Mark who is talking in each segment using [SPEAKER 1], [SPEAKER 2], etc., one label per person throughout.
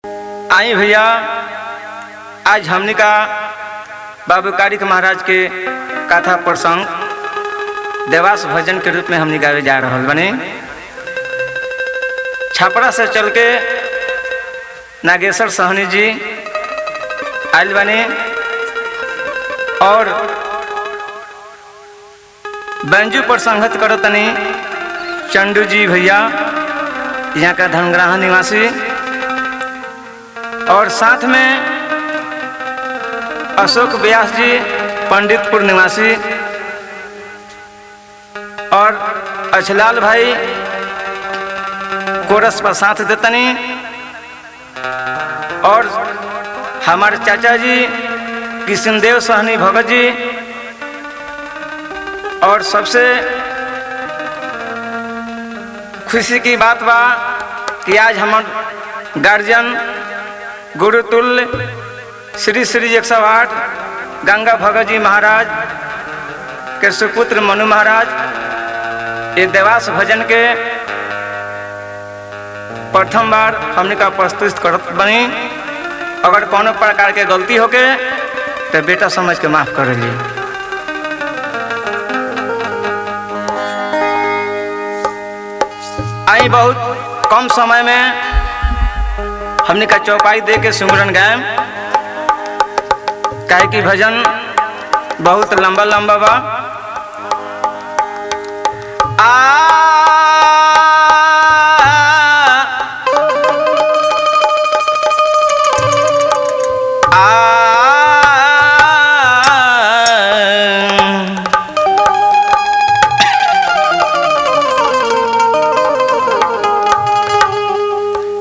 [SPEAKER 1] आई भैया, आज हमने का बाबू कारिक महाराज के कथा प्रसंग देवास भजन के रूप में हमने गावे जा रहा बने। छपरा से चल के नागेश्वर सहनी जी आयल बने और बैंजू पर संगत करतनी चंडू जी भैया, यहाँ का धनग्राह निवासी, और साथ में अशोक व्यास जी पंडितपुर निवासी, और अछलाल भाई कोरस पर साथ देतनी, और हमारे चाचा जी किशनदेव सहनी भगत जी, और सबसे खुशी की बात बा कि आज हमारे गार्जियन गुरुतुल्य श्री श्री 108 गंगा भगत जी महाराज के सुपुत्र मनु महाराज ये देवास भजन के प्रथम बार हमने का प्रस्तुत करत बनी। अगर कोनो प्रकार के गलती होके तो बेटा समझ के माफ कर ली। आई बहुत कम समय में हमने का चौपाई दे के सुमरन गायम, काहे की भजन बहुत लंबा लंबा बा।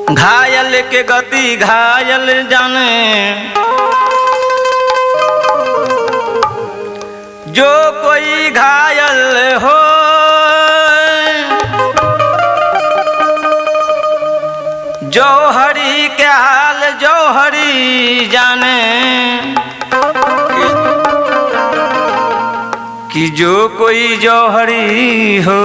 [SPEAKER 1] घायल के गति घायल जाने, जो कोई घायल हो जौहरी के हाल जौहरी जाने, कि जो कोई जौहरी हो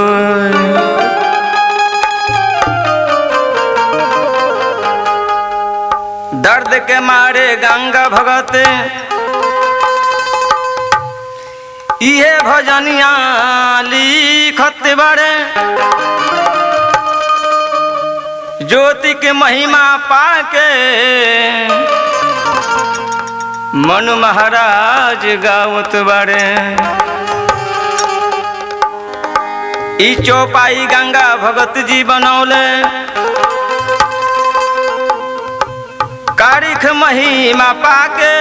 [SPEAKER 1] दर्द के मारे गंगा भगत इहे भजनिया लिखत बारे, ज्योति के महिमा पाके मनु महाराज गावत बारे। ई चौपाई गंगा भगत जी बनौले, कारिख महिमा पाके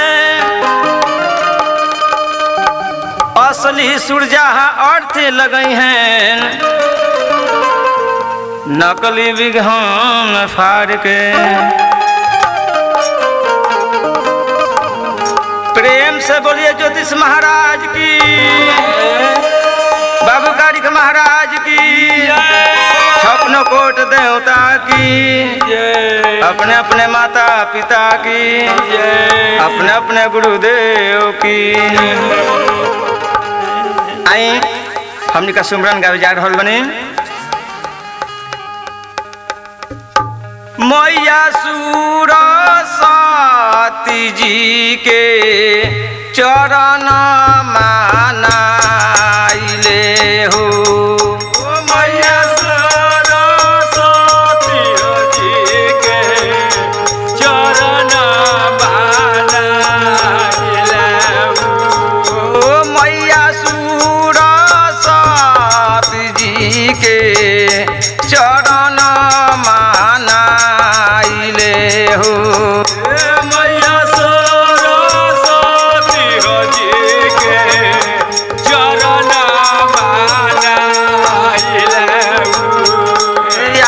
[SPEAKER 1] असली सूरजा अर्थ लगई हैं, नकली विघन फाड़ के। प्रेम से बोलिए ज्योतिष महाराज की, बाबू कारिक महाराज की, छप्पन कोट देवता की, अपने अपने माता पिता की, अपने अपने गुरुदेव की। आई हमने का सुमरन गावे जा रहल बने। मैया सरस्वती जी के चरण मानाइले हो, चरण मानाइले हो। मैया सरस्वती जी के चरण मानाइले हो।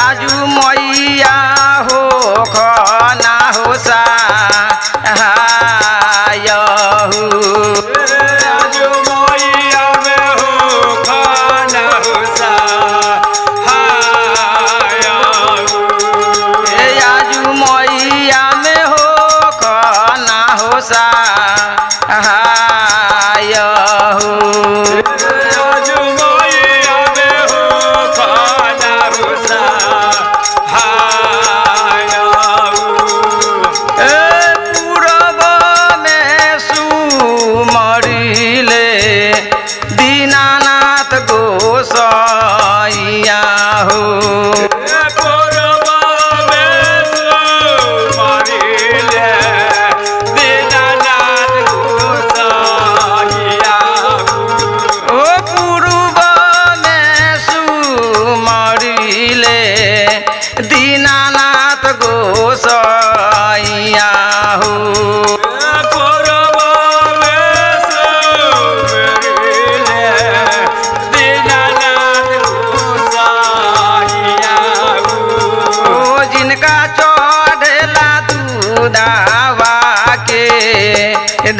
[SPEAKER 1] आजू मैया हो खना हो सायहु, आजू मैया में हो खना हो सा, आजू मैया में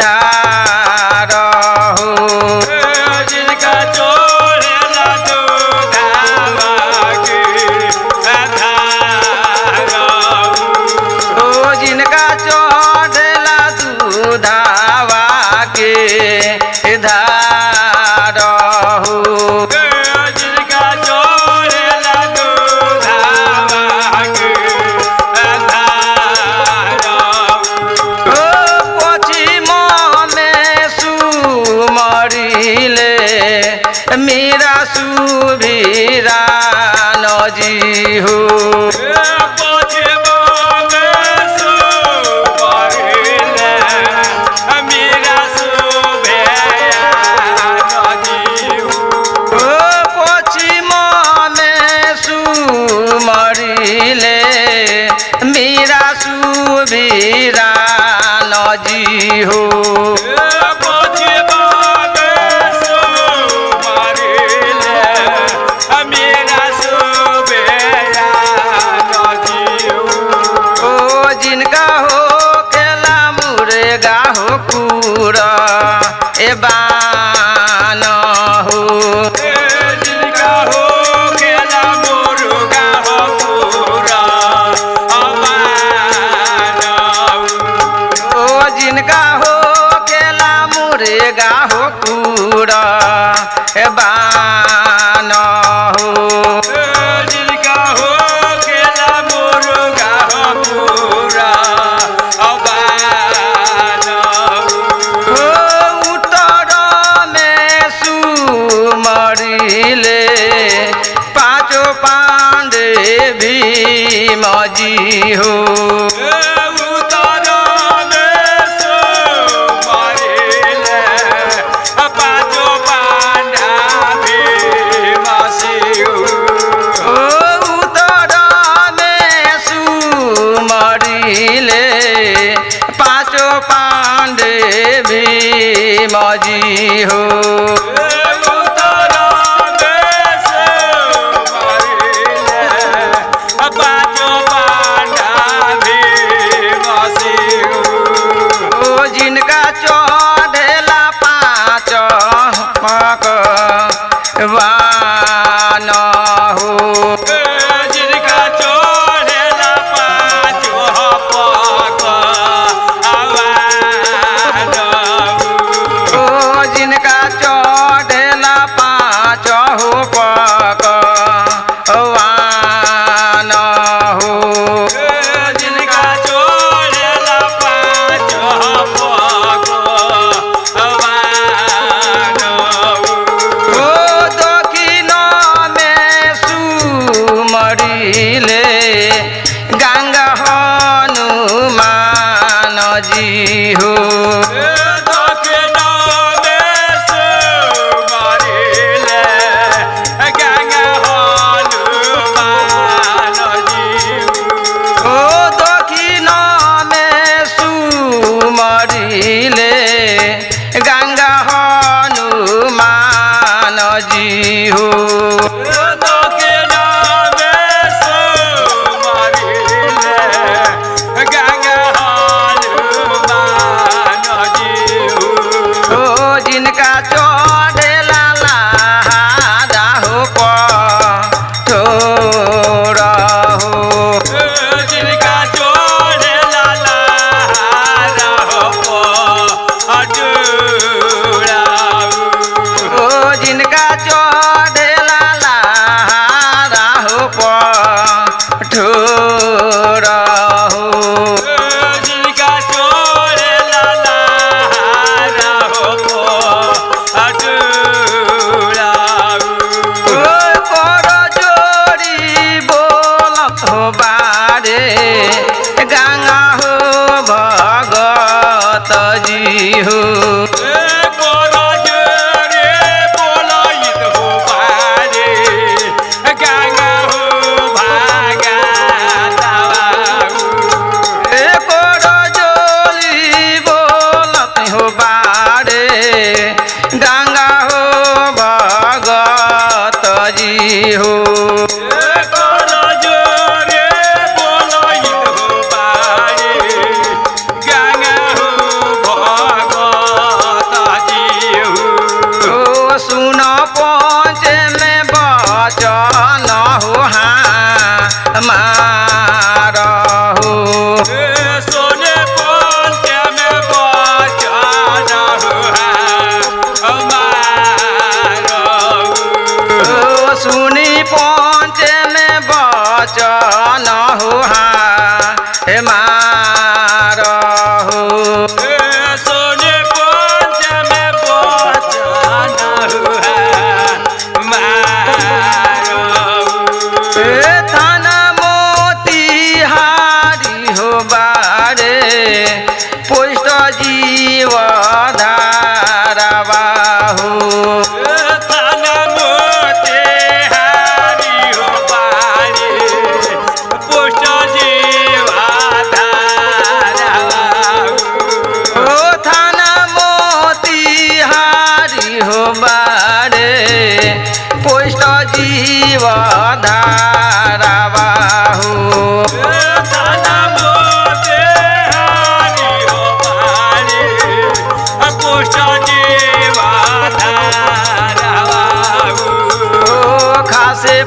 [SPEAKER 1] धार हो
[SPEAKER 2] जिनका चोरेला दूधावा के धार
[SPEAKER 1] ओ जिनका चढ़ेला दूधावा के धार हो
[SPEAKER 2] जिनका चोरेला दूधावा के धार
[SPEAKER 1] ओ पश्चिम में सुमरिले मीरा सुभीरा नजी हो ओ पश्चिम में सुमरिले मीरा सुभीरा नजी हो ओ जिनका हो केला मुर्गा हो पूरा ए बान हो ओ जिनका हो केला मुर्गा हो पूरा ए बान हो ओ उत्तर में सुमरिले पाँचों पांडे भीमजी हो ओ उत्तर में सुमरिले पाँचों पांडे भीमजी हो ओ जिनका चढ़ेला पाँच वान हो
[SPEAKER 2] जिनका चोरेला पाँचो
[SPEAKER 1] ओ जिनका चढ़ेला पाँच हो पकवान हो
[SPEAKER 2] जिनका चोरेला पाँचो
[SPEAKER 1] ओ दक्षिण में सुमरिले गंगा हनुमान जी हो ओ दक्षिण में सुमरिले गंगा हनुमान जी हो
[SPEAKER 2] गंगा हनुमान
[SPEAKER 1] मारहु
[SPEAKER 2] सोने पंच में बचन हुआ मारो
[SPEAKER 1] थाना मोतिहारी हो बारे पुष्ट जीव धाराबाहु
[SPEAKER 2] थाना मोतिहारी हो बारे पुष्ट जीवा धाराबाहु
[SPEAKER 1] थाना मोतिहारी हो बारे पुष्ट जीव धाराबाहु
[SPEAKER 2] थाना मोतिहारी हो बारे पुष्ट जीवा धाराबाहु
[SPEAKER 1] खासे